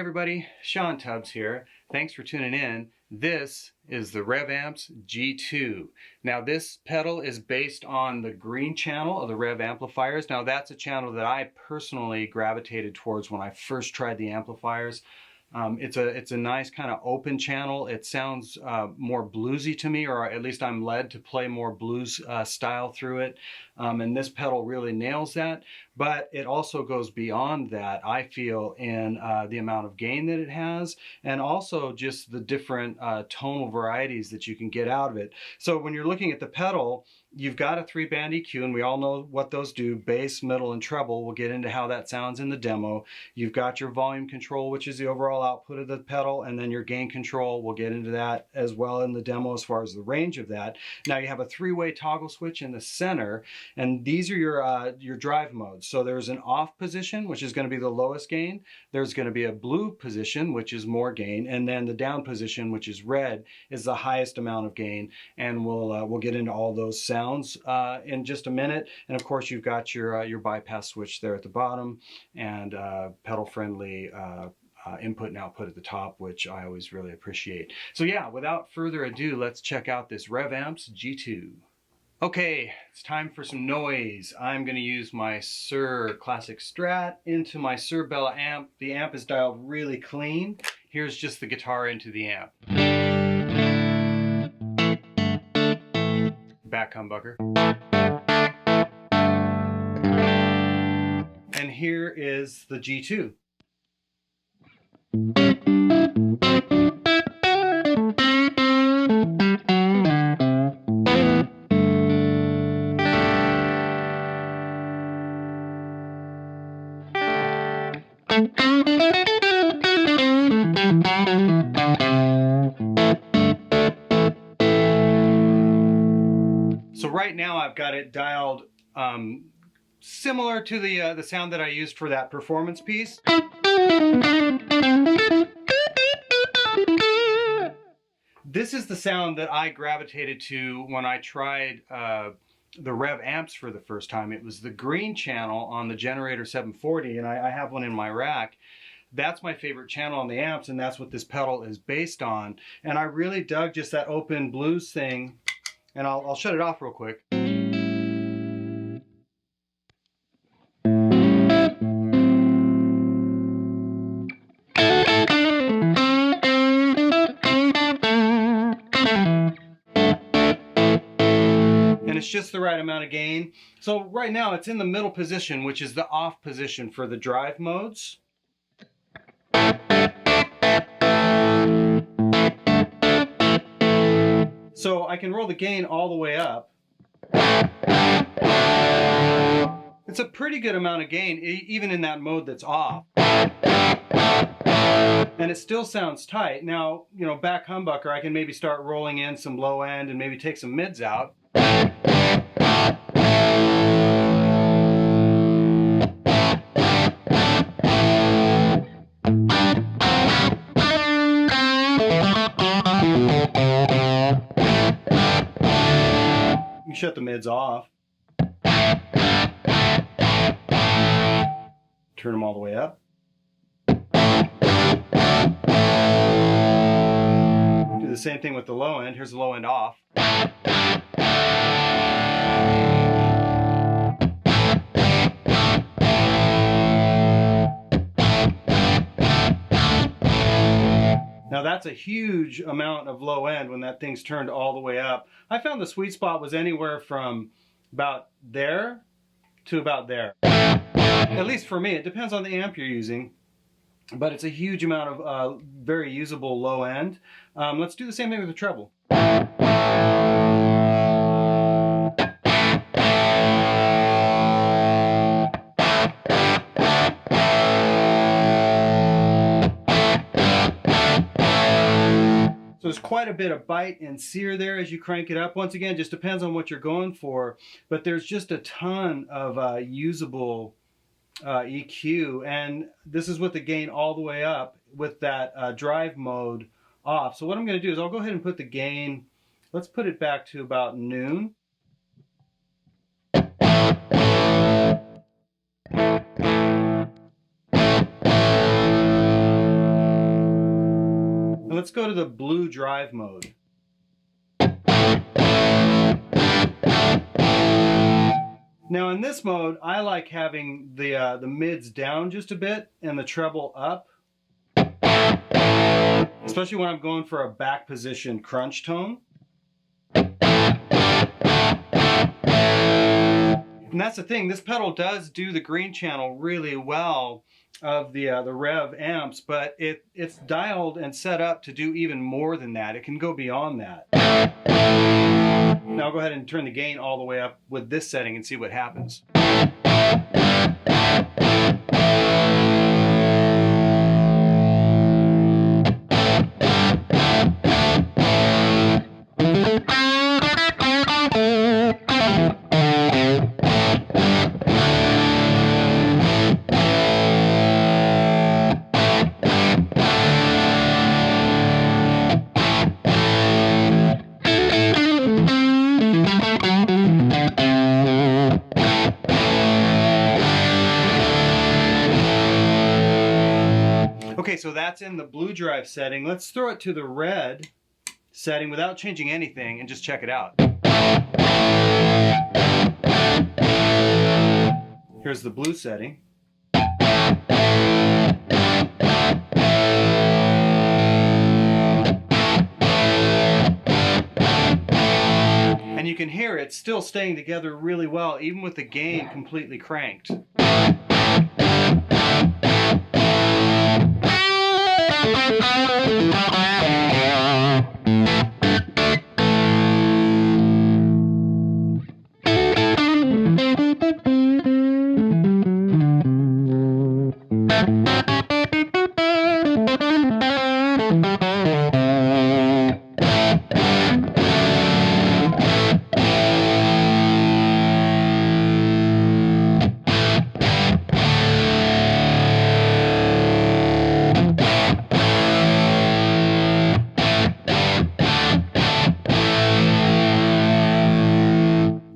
everybody, Shawn Tubbs here. Thanks for tuning in. This is the Revv Amps G2. Now this pedal is based on the green channel of the Revv amplifiers. Now that's a channel that I personally gravitated towards when I first tried the amplifiers. It's a nice kind of open channel. It sounds more bluesy to me, or at least I'm led to play more blues style through it. And this pedal really nails that, but it also goes beyond that, I feel, in the amount of gain that it has, and also just the different tonal varieties that you can get out of it. So when you're looking at the pedal, you've got a 3-band EQ, and we all know what those do: bass, middle, and treble. We'll get into how that sounds in the demo. You've got your volume control, which is the overall output of the pedal, and then your gain control. We'll get into that as well in the demo as far as the range of that. Now you have a 3-way toggle switch in the center, and these are your drive modes. So there's an off position, which is going to be the lowest gain. There's going to be a blue position, which is more gain, and then the down position, which is red, is the highest amount of gain. And we'll get into all those sounds in just a minute. And of course, you've got your bypass switch there at the bottom, and pedal friendly input and output at the top, which I always really appreciate. So yeah, without further ado, let's check out this Revv Amps G2. Okay, it's time for some noise. I'm going to use my Sir Classic Strat into my Sir Bella amp. The amp is dialed really clean. Here's just the guitar into the amp. Back humbucker. And here is the G2. So right now I've got it dialed similar to the sound that I used for that performance piece. This is the sound that I gravitated to when I tried the Revv amps for the first time. It was the green channel on the Generator 740, and I have one in my rack. That's my favorite channel on the amps, and that's what this pedal is based on. And I really dug just that open blues thing. And I'll shut it off real quick. And it's just the right amount of gain. So right now it's in the middle position, which is the off position for the drive modes. So I can roll the gain all the way up. It's a pretty good amount of gain, even in that mode that's off. And it still sounds tight. Now, you know, back humbucker, I can maybe start rolling in some low end and maybe take some mids out. Shut the mids off. Turn them all the way up. Do the same thing with the low end. Here's the low end off. Now that's a huge amount of low end when that thing's turned all the way up. I found the sweet spot was anywhere from about there to about there. At least for me. It depends on the amp you're using, but it's a huge amount of very usable low end. Let's do the same thing with the treble. So there's quite a bit of bite and sear there as you crank it up. Once again, just depends on what you're going for, but there's just a ton of usable EQ, and this is with the gain all the way up with that drive mode off. So what I'm going to do is I'll go ahead and put the gain, let's put it back to about noon. Let's go to the blue drive mode. Now in this mode, I like having the mids down just a bit and the treble up, especially when I'm going for a back position crunch tone. And that's the thing, this pedal does do the green channel really well of the Revv amps, but it's dialed and set up to do even more than that. It can go beyond that. Now I'll go ahead and turn the gain all the way up with this setting and see what happens. Okay, so that's in the blue drive setting. Let's throw it to the red setting without changing anything and just check it out. Here's the blue setting. And you can hear it still staying together really well, even with the gain completely cranked.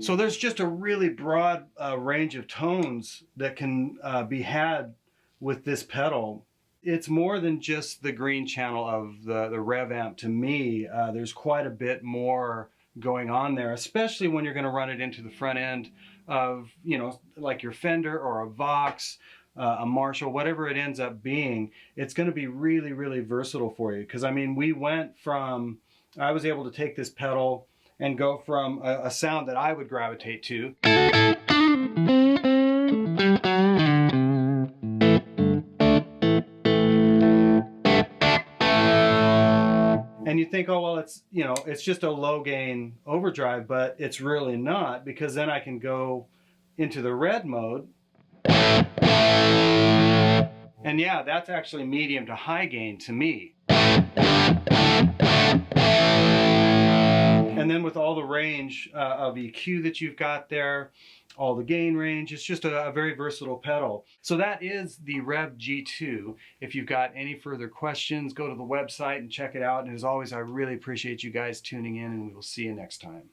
So there's just a really broad range of tones that can be had with this pedal. It's more than just the green channel of the Revv amp to me. There's quite a bit more going on there, especially when you're going to run it into the front end of, you know, like your Fender or a Vox, a Marshall, whatever it ends up being. It's going to be really, really versatile for you. Because I mean, I was able to take this pedal and go from a sound that I would gravitate to. And you think, oh, well, it's, you know, it's just a low gain overdrive, but it's really not, because then I can go into the red mode. And yeah, that's actually medium to high gain to me. And then with all the range of EQ that you've got there, all the gain range, it's just a very versatile pedal. So that is the Revv G2. If you've got any further questions, go to the website and check it out. And as always, I really appreciate you guys tuning in, and we will see you next time.